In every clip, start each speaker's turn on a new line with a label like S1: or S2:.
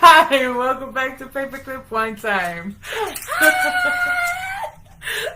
S1: Hi, welcome back to Paperclip Wine Time.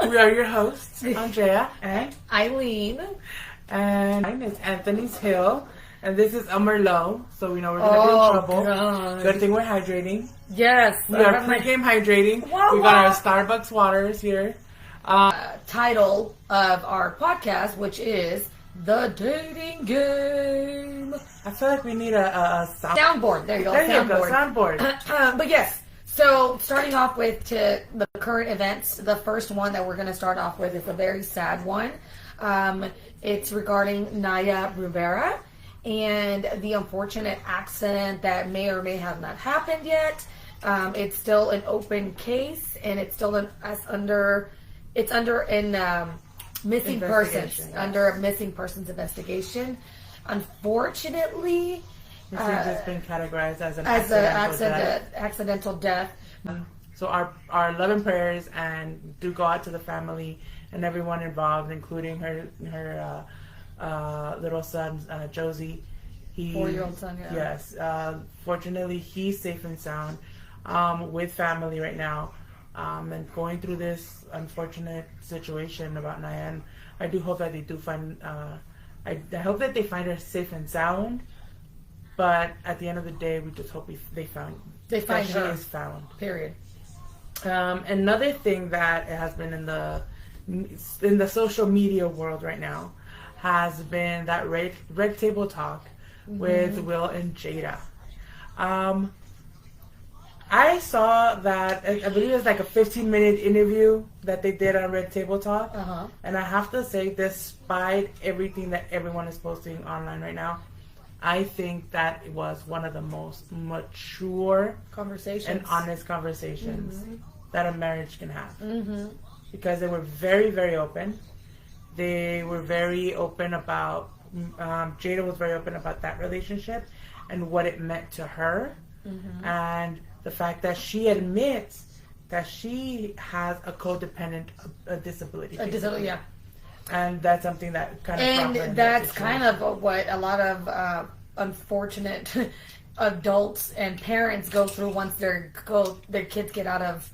S1: We are your hosts, Andrea and
S2: Eileen.
S1: And mine is Anthony's Hill. And this is a Merlot, so we know we're going to be in trouble.
S2: God.
S1: Good thing we're hydrating.
S2: Yes.
S1: We are pre-game hydrating. We got our Starbucks waters here.
S2: Title of our podcast, which is The Dating Game.
S1: I feel like we need a
S2: soundboard. There you go.
S1: There you go, soundboard.
S2: But yes, so starting off with the current events, the first one that we're going to start off with is a very sad one. It's regarding Naya Rivera and the unfortunate accident that may or may have not happened yet. It's still an open case, and it's still under missing persons,
S1: yes.
S2: under a missing persons investigation. Unfortunately,
S1: this has just been categorized as an
S2: accidental death.
S1: So our love and prayers and do go out to the family and everyone involved, including her little son, Josie.
S2: 4-year-old son, yeah.
S1: Yes. Fortunately, he's safe and sound with family right now, and going through this unfortunate situation about Nyan. I do hope that they do find. I hope that they find her safe and sound. But at the end of the day, we just hope they find
S2: her.
S1: She is found.
S2: Period.
S1: Another thing that has been in the social media world right now has been that red table talk with Will and Jada. I saw that, I believe it was like a 15-minute interview that they did on Red Table Talk. And I have to say, despite everything that everyone is posting online right now, I think that it was one of the most mature
S2: conversations
S1: and honest conversations that a marriage can have. Because they were very, very open. They were very open about, Jada was very open about that relationship and what it meant to her. And the fact that she admits that she has a codependent disability.
S2: Yeah.
S1: And that's something that kind of...
S2: And that's kind of what a lot of unfortunate adults and parents go through once their kids get out of,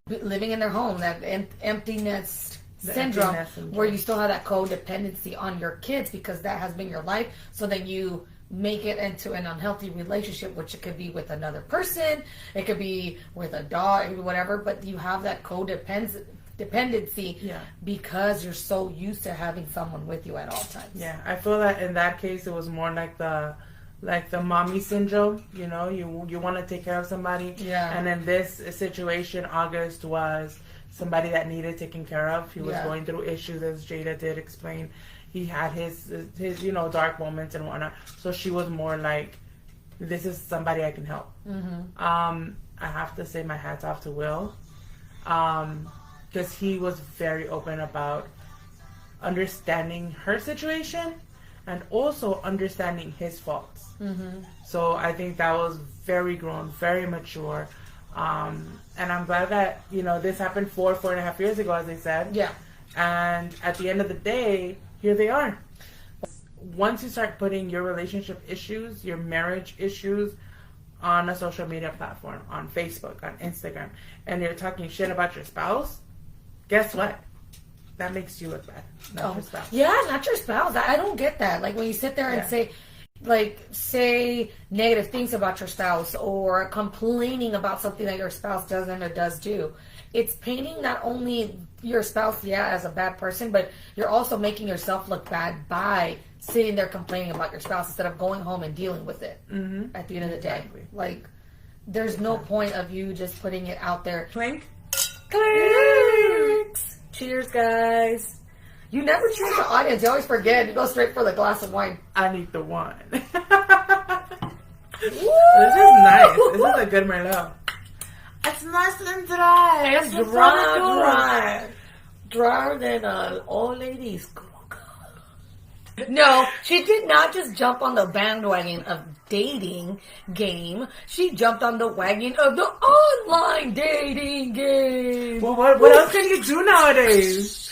S2: living in their home, that emptiness syndrome, where you still have that codependency on your kids because that has been your life. So then you make it into an unhealthy relationship, which it could be with another person, it could be with a dog, whatever, but you have that codependency because you're so used to having someone with you at all times.
S1: Yeah, I feel that in that case it was more like the mommy syndrome. You want to take care of somebody.
S2: Yeah. And
S1: in this situation, August was somebody that needed taken care of. He was going through issues, as Jada did explain. He had his dark moments and whatnot. So she was more like, this is somebody I can help. I have to say my hat's off to Will. Because he was very open about understanding her situation and also understanding his faults. So I think that was very grown, very mature. And I'm glad that, this happened 4.5 years ago, as they said.
S2: Yeah.
S1: And at the end of the day, here they are. Once you start putting your relationship issues, your marriage issues on a social media platform, on Facebook, on Instagram, and you're talking shit about your spouse, guess what? That makes you look bad, not your spouse.
S2: Yeah, not your spouse. I don't get that. Like when you sit there and say negative things about your spouse or complaining about something that your spouse doesn't or does do. It's painting not only your spouse, as a bad person, but you're also making yourself look bad by sitting there complaining about your spouse instead of going home and dealing with it at the end of the day. Like, there's no point of you just putting it out there.
S1: Clink.
S2: Clinks. Cheers, guys. You never cheers the audience. You always forget. You go straight for the glass of wine.
S1: I need the wine. This is nice. This is a good Merlot. It's nice and dry.
S2: It's dry. Drier than an old lady's. No, she did not just jump on the bandwagon of dating game. She jumped on the wagon of the online dating game.
S1: Well, what else can you do nowadays?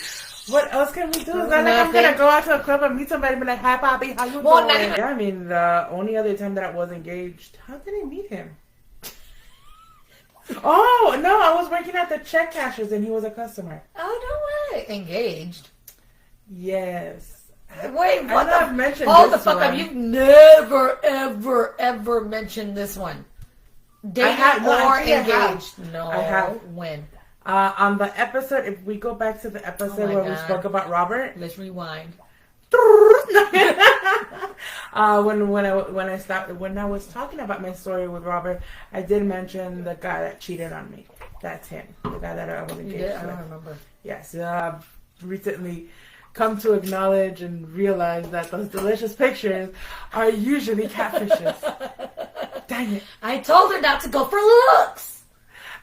S1: What else can we do? It's not like I'm going to go out to a club and meet somebody and be like, hi, Bobby, how you doing? Yeah, I mean, the only other time that I was engaged, how did I meet him? Oh, no, I was working at the check cashers and he was a customer.
S2: Oh, no way. Engaged.
S1: Yes.
S2: Wait, what
S1: I've mentioned
S2: hold the
S1: this
S2: fuck
S1: one.
S2: up. You've never, ever, ever mentioned this one. Dating or engaged? No.
S1: I have.
S2: When?
S1: On the episode, if we go back to the episode where we spoke about Robert.
S2: Let's rewind.
S1: When I was talking about my story with Robert, I did mention the guy that cheated on me. That's him, the guy that I was engaged with.
S2: I don't remember.
S1: Yes, I've recently come to acknowledge and realize that those delicious pictures are usually catfishes. Dang it!
S2: I told her not to go for looks.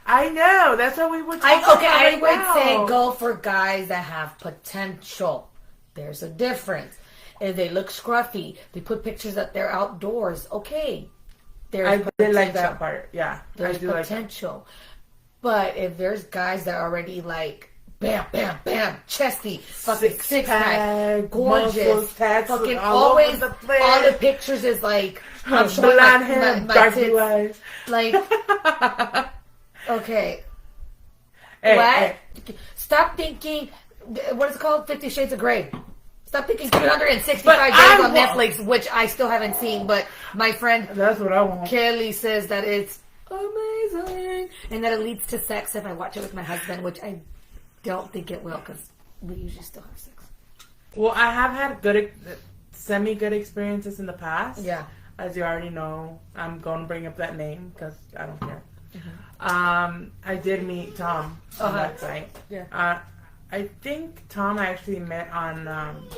S1: I know. That's what we were talking about.
S2: I would say go for guys that have potential. There's a difference. If they look scruffy, they put pictures that they're outdoors. Okay,
S1: I did like that part. Yeah,
S2: there's potential. But if there's guys that are already like bam, bam, bam, chesty, fucking six pack, gorgeous, fucking always all the pictures is like I'm showing
S1: blonde hair, dark blue eyes.
S2: Like, okay,
S1: hey,
S2: what?
S1: Hey.
S2: Stop thinking. What is it called? 50 Shades of Grey. Stop thinking 365 days on Netflix, which I still haven't seen. But my friend,
S1: that's what I want.
S2: Kelly says that it's amazing and that it leads to sex if I watch it with my husband, which I don't think it will because we usually still have sex.
S1: Well, I have had semi-good experiences in the past.
S2: Yeah.
S1: As you already know, I'm going to bring up that name because I don't care.
S2: Mm-hmm.
S1: I did meet Tom on that site.
S2: Yeah.
S1: I think Tom I actually met on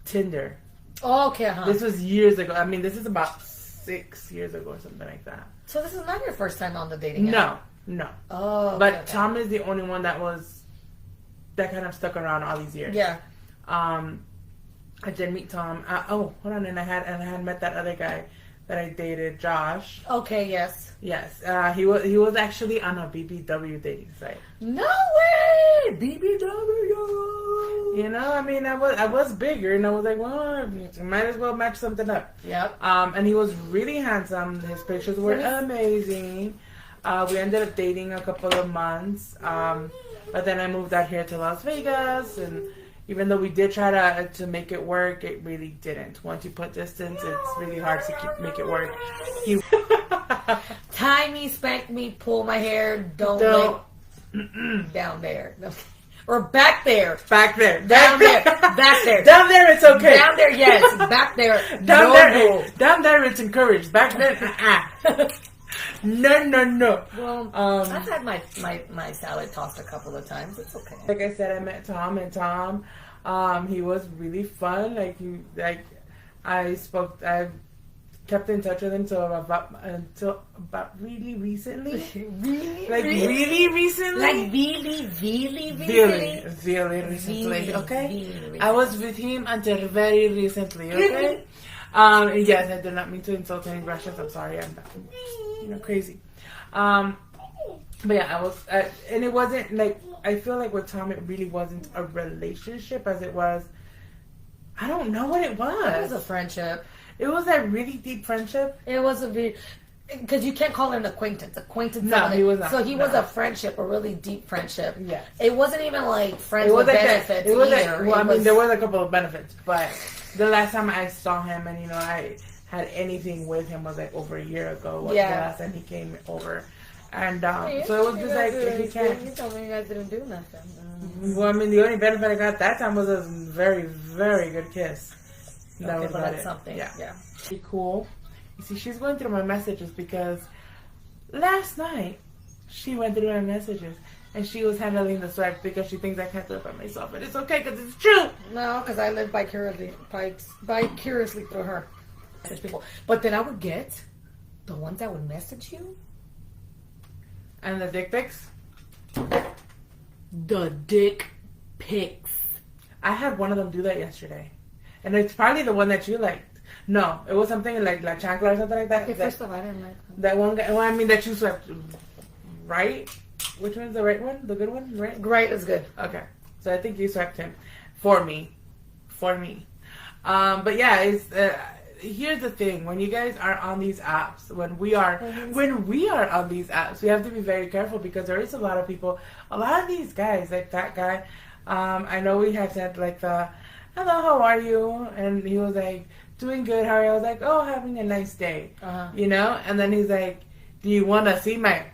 S1: Tinder.
S2: Oh, okay,
S1: This was years ago. I mean, this is about 6 years ago or something like that.
S2: So this is not your first time on the dating app?
S1: No.
S2: Oh, okay,
S1: but Tom is the only one that kind of stuck around all these years.
S2: Yeah.
S1: I did meet Tom. Hold on, and I had met that other guy that I dated, Josh.
S2: Okay, yes.
S1: Yes, he was actually on a BBW dating site.
S2: No way, BBW.
S1: You know, I mean, I was bigger, and I was like, well, might as well match something up.
S2: Yep.
S1: And he was really handsome. His pictures were amazing. We ended up dating a couple of months. But then I moved out here to Las Vegas, and even though we did try to make it work, it really didn't. Once you put distance, it's really hard to make it work.
S2: Tie me, spank me, pull my hair, don't down there. Or back there.
S1: Back there.
S2: Down there. Back there.
S1: Down there, it's okay.
S2: Down there, yes. Back there,
S1: down there, it's encouraged. Back there, No.
S2: Well, I've had my salad tossed a couple of times. It's okay.
S1: Like I said, I met Tom, and Tom, he was really fun. I kept in touch with him until about really recently. Really recently. Okay, I was with him until very recently. Okay. Yes, I did not mean to insult any Russians. I'm sorry. I'm not, crazy. But yeah, I was, and it wasn't like, I feel like with Tom, it really wasn't a relationship as it was. I don't know what it was.
S2: It was a friendship.
S1: It was a really deep friendship.
S2: It was because you can't call it an acquaintance.
S1: No, he was not.
S2: So he was a friendship, a really deep friendship.
S1: Yes.
S2: It wasn't even like friends with benefits.
S1: It was there was a couple of benefits, but the last time I saw him and I had anything with him was like over a year ago. The last time he came over, and so it was just like if he can't.
S2: You told me you guys didn't do nothing.
S1: Well, I mean, the only benefit I got that time was a very, very good kiss. That was about it.
S2: Something. Yeah.
S1: Pretty cool. You see, she's going through my messages because last night she went through my messages and she was handling the swipe because she thinks I can't do it by myself, but it's okay because it's true.
S2: No, because I live vicariously through her. But then I would get the ones that would message you.
S1: And the dick pics?
S2: The dick pics.
S1: I had one of them do that yesterday. And it's probably the one that you liked. No, it was something like La Chancla or something like that.
S2: Okay, first of all, I didn't like them.
S1: That one guy, well, I mean, that you swiped right? Which one's the right one? The good one? Right?
S2: Right is good.
S1: Okay. So I think you swiped him. For me. But yeah, here's the thing: when you guys are on these apps, when we are on these apps, we have to be very careful because there is a lot of people, a lot of these guys, like that guy. I know we had said like the, hello, how are you? And he was like, doing good, how are you? I was like, oh, having a nice day, you know. And then he's like, do you want to see my?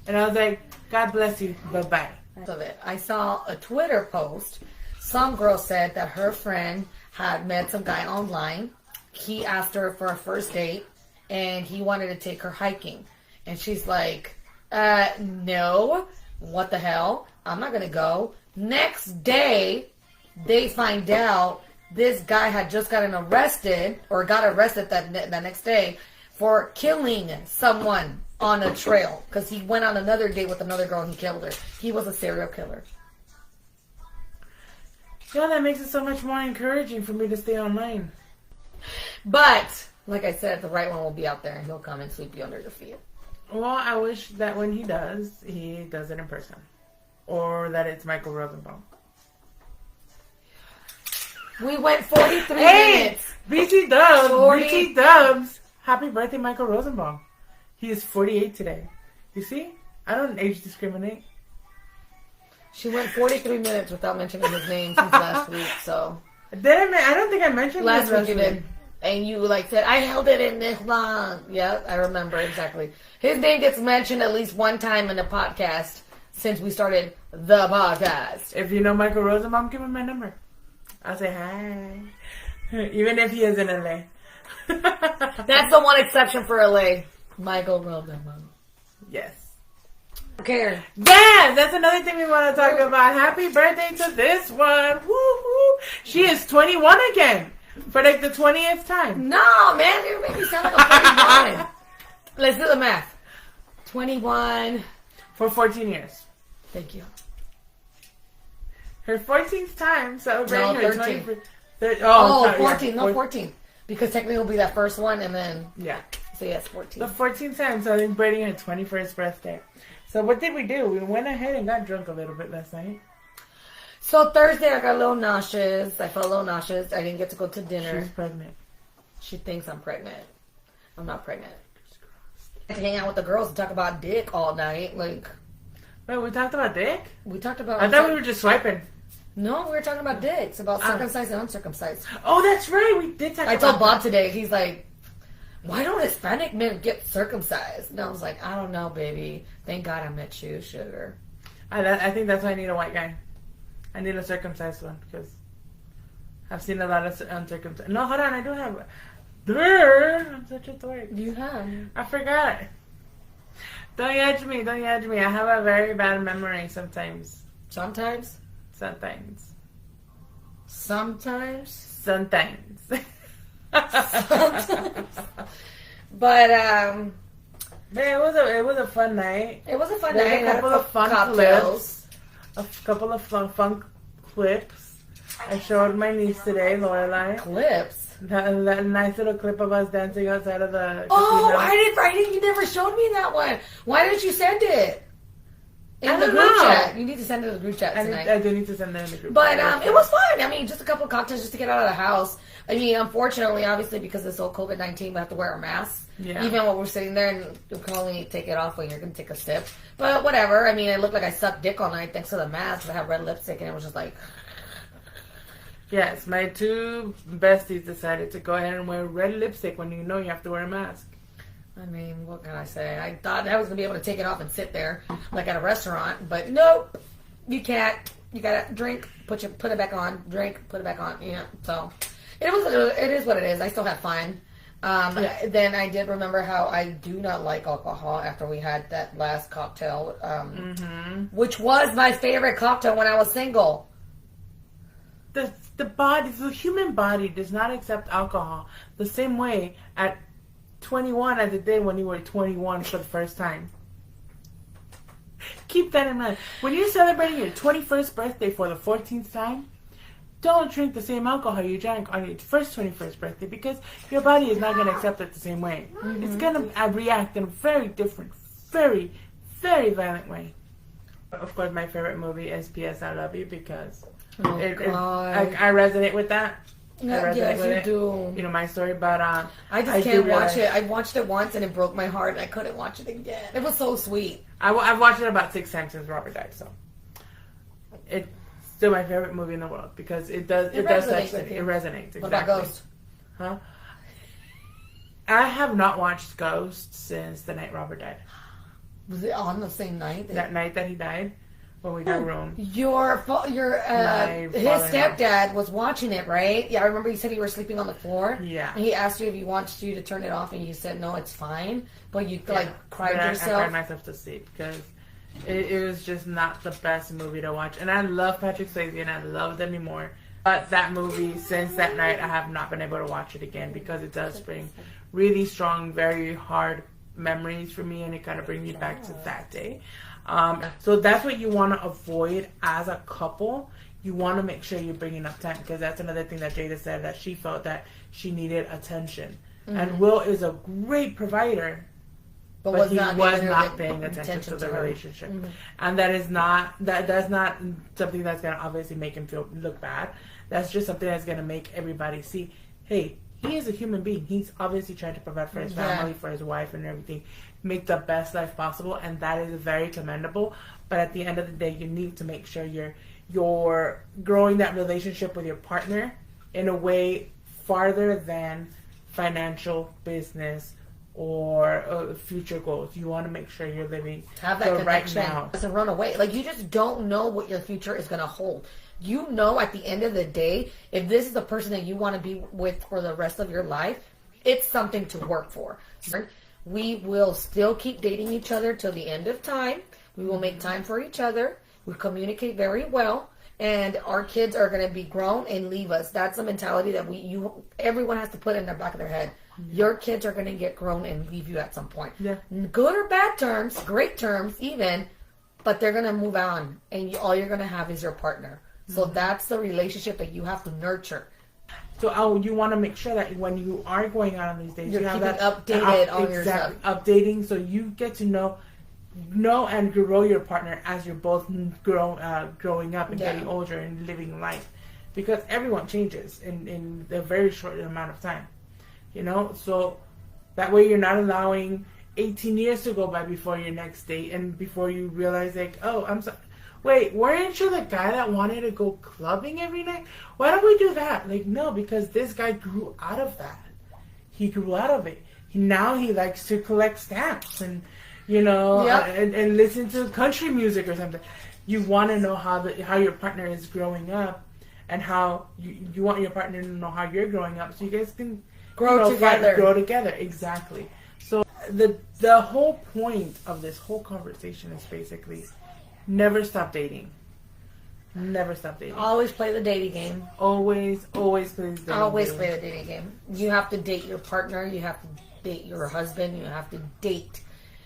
S1: And I was like, God bless you, bye bye.
S2: Of it, I saw a Twitter post. Some girl said that her friend had met some guy online. He asked her for a first date, and he wanted to take her hiking. And she's like, no, what the hell? I'm not going to go. Next day, they find out this guy had just gotten arrested, or got arrested that next day, for killing someone on a trail. Because he went on another date with another girl and he killed her. He was a serial killer.
S1: Yeah, that makes it so much more encouraging for me to stay online.
S2: But, like I said, the right one will be out there and he'll come and sweep you under your feet.
S1: Well, I wish that when he does it in person. Or that it's Michael Rosenbaum.
S2: We went 43 minutes.
S1: BT Dubs. Happy birthday, Michael Rosenbaum. He is 48 today. You see? I don't age discriminate.
S2: She went 43 minutes without mentioning his name since last week, so.
S1: I don't think I mentioned
S2: last week. You did. And you said, I held it in this long. Yeah, I remember exactly. His name gets mentioned at least one time in the podcast since we started the podcast.
S1: If you know Michael Rosenbaum, give him my number. I'll say hi. Even if he is in LA.
S2: That's the one exception for LA. Michael Rosenbaum.
S1: Yes.
S2: Care.
S1: Yeah, that's another thing we want to talk about. Happy birthday to this one. Woo-hoo. She is 21 again. For like the 20th time.
S2: No, man. You make me sound like a 41. Let's do the math. 21.
S1: For 14 years.
S2: Thank you.
S1: Her 14th time celebrating her
S2: 13.
S1: 20th.
S2: 14. Yeah. No, 14. Because technically it'll be that first one and then...
S1: Yeah.
S2: So yes, 14.
S1: The 14th time celebrating her 21st birthday. So what did we do? We went ahead and got drunk a little bit last night.
S2: So Thursday I got a little nauseous. I felt a little nauseous. I didn't get to go to dinner.
S1: She's pregnant.
S2: She thinks I'm pregnant. I'm not pregnant. I hang out with the girls and talk about dick all night. Wait,
S1: we talked about dick?
S2: We talked about...
S1: I thought we were just swiping.
S2: No, we were talking about dicks. About circumcised and uncircumcised.
S1: Oh, that's right. We did talk about
S2: that. I told Bob today. He's like... Why don't Hispanic men get circumcised? And I was like, I don't know, baby. Thank God I met you, sugar.
S1: I think that's why I need a white guy. I need a circumcised one because I've seen a lot of uncircumcised. No, hold on. I do have. I'm such a dork.
S2: You have.
S1: I forgot. Don't judge me. Don't judge me. I have a very bad memory sometimes.
S2: Sometimes?
S1: Sometimes.
S2: Sometimes?
S1: Sometimes.
S2: But
S1: it was a fun night.
S2: It was a fun night.
S1: A couple of fun clips. A couple of fun clips. I showed my niece today, Lorelai.
S2: Clips.
S1: That nice little clip of us dancing outside of the.
S2: Oh, I didn't. You never showed me that one. Why didn't you send it? In the group chat. You need to send it to the group chat tonight.
S1: I do need to send that in the group
S2: chat. But it was fun. I mean, just a couple of cocktails just to get out of the house. I mean, unfortunately, obviously, because of this whole COVID-19, we have to wear a mask.
S1: Yeah.
S2: Even when we're sitting there, and you can only take it off when you're going to take a sip. But whatever. I mean, it looked like I sucked dick all night thanks to the mask. I had red lipstick, and it was just like...
S1: Yes, my two besties decided to go ahead and wear red lipstick when you know you have to wear a mask.
S2: I mean, what can I say? I thought I was going to be able to take it off and sit there like at a restaurant, but nope. You can't. You got to drink, put it back on, drink, put it back on. Yeah, so it is what it is. I still have fun. Then I did remember how I do not like alcohol after we had that last cocktail, which was my favorite cocktail when I was single.
S1: The human body does not accept alcohol the same way at 21 as it did when you were 21 for the first time. Keep that in mind. When you're celebrating your 21st birthday for the 14th time, don't drink the same alcohol you drank on your first 21st birthday because your body is not going to accept it the same way. Mm-hmm. It's going to react in a very different, very, very violent way. Of course, my favorite movie is P.S. I Love You because I resonate with that.
S2: Yes, you do.
S1: You know my story, but
S2: I just can't watch it. I watched it once and it broke my heart, and I couldn't watch it again. It was so sweet.
S1: I've watched it about 6 times since Robert died, so it's still my favorite movie in the world because it does touch it. It resonates. Exactly.
S2: What about Ghost?
S1: Huh? I have not watched Ghost since the night Robert died.
S2: Was it on the same night?
S1: That night that he died. When we got room.
S2: His stepdad was watching it, right? Yeah, I remember you said you were sleeping on the floor.
S1: Yeah.
S2: And he asked you if he wants you to turn it off, and you said no, it's fine. But you cried yourself.
S1: I cried myself to sleep because it was just not the best movie to watch. And I love Patrick Swayze and I love Demi Moore. But that movie, since that night, I have not been able to watch it again because it does bring really strong, very hard memories for me, and it kind of brings me back to that day. So that's what you want to avoid as a couple. You want to make sure you're bringing up time because that's another thing that Jada said, that she felt that she needed attention. Mm-hmm. And Will is a great provider, but he was not paying attention to the relationship. Mm-hmm. And that's not something that's going to obviously make him look bad. That's just something that's going to make everybody see, hey, he is a human being. He's obviously trying to provide for his family, for his wife and everything. Make the best life possible, and that is very commendable. But at the end of the day, you need to make sure you're growing that relationship with your partner in a way farther than financial, business, or future goals. You want to make sure you're living
S2: have that connection. Right now. Doesn't run away. Like, you just don't know what your future is going to hold. You know, at the end of the day, if this is the person that you want to be with for the rest of your life, it's something to work for. We will still keep dating each other till the end of time. We will make time for each other. We communicate very well, and our kids are going to be grown and leave us. That's the mentality that everyone has to put in the back of their head. Your kids are going to get grown and leave you at some point. Yeah. Good or bad terms, great terms even, but they're going to move on, and all you're going to have is your partner. So that's the relationship that you have to nurture.
S1: So you want to make sure that when you are going out on these dates,
S2: you
S1: have
S2: that updated on yourself.
S1: Updating, so you get to know and grow your partner as you're both growing up and getting older and living life, because everyone changes in a very short amount of time. You know, so that way you're not allowing 18 years to go by before your next date, and before you realize, like, oh, I'm sorry. Wait, weren't you the guy that wanted to go clubbing every night? Why don't we do that? Like, no, because this guy grew out of that. He grew out of it. Now he likes to collect stamps and, and listen to country music or something. You want to know how your partner is growing up, and how you want your partner to know how you're growing up, so you guys can grow together. Exactly. So the whole point of this whole conversation is basically, never stop dating. Never stop dating.
S2: Always play the dating game.
S1: Always play the dating game.
S2: Always play the dating game. You have to date your partner. You have to date your husband. You have to date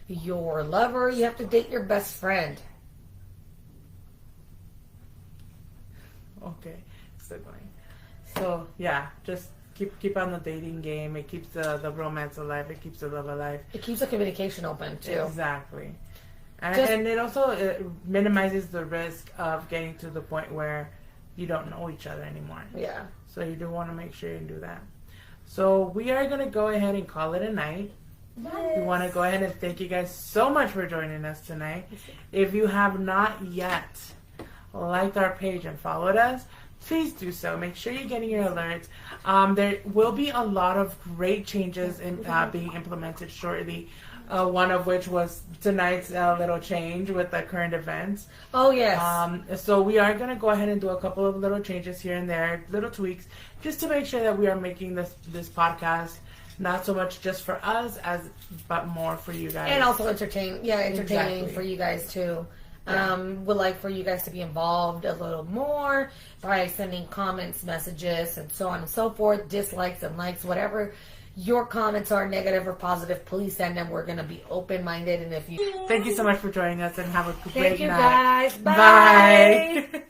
S2: your lover. You have to date your best friend.
S1: Okay, still going. So yeah, just keep on the dating game. It keeps the romance alive. It keeps the love alive.
S2: It keeps the communication open too.
S1: Exactly. And it also minimizes the risk of getting to the point where you don't know each other anymore.
S2: Yeah.
S1: So you do want to make sure you do that. So we are going to go ahead and call it a night. Yes. We want to go ahead and thank you guys so much for joining us tonight. If you have not yet liked our page and followed us, please do so. Make sure you're getting your alerts. There will be a lot of great changes being implemented shortly. One of which was tonight's little change with the current events.
S2: Oh, yes.
S1: So we are going to go ahead and do a couple of little changes here and there, little tweaks, just to make sure that we are making this podcast not so much just for us, but more for you guys.
S2: And also entertaining for you guys, too. Yeah. Would like for you guys to be involved a little more by sending comments, messages, and so on and so forth, dislikes and likes, whatever your comments are, negative or positive, please send them. We're going to be open-minded. And if you...
S1: Thank you so much for joining us, and have a great night.
S2: Thank you, guys. Bye.
S1: Bye.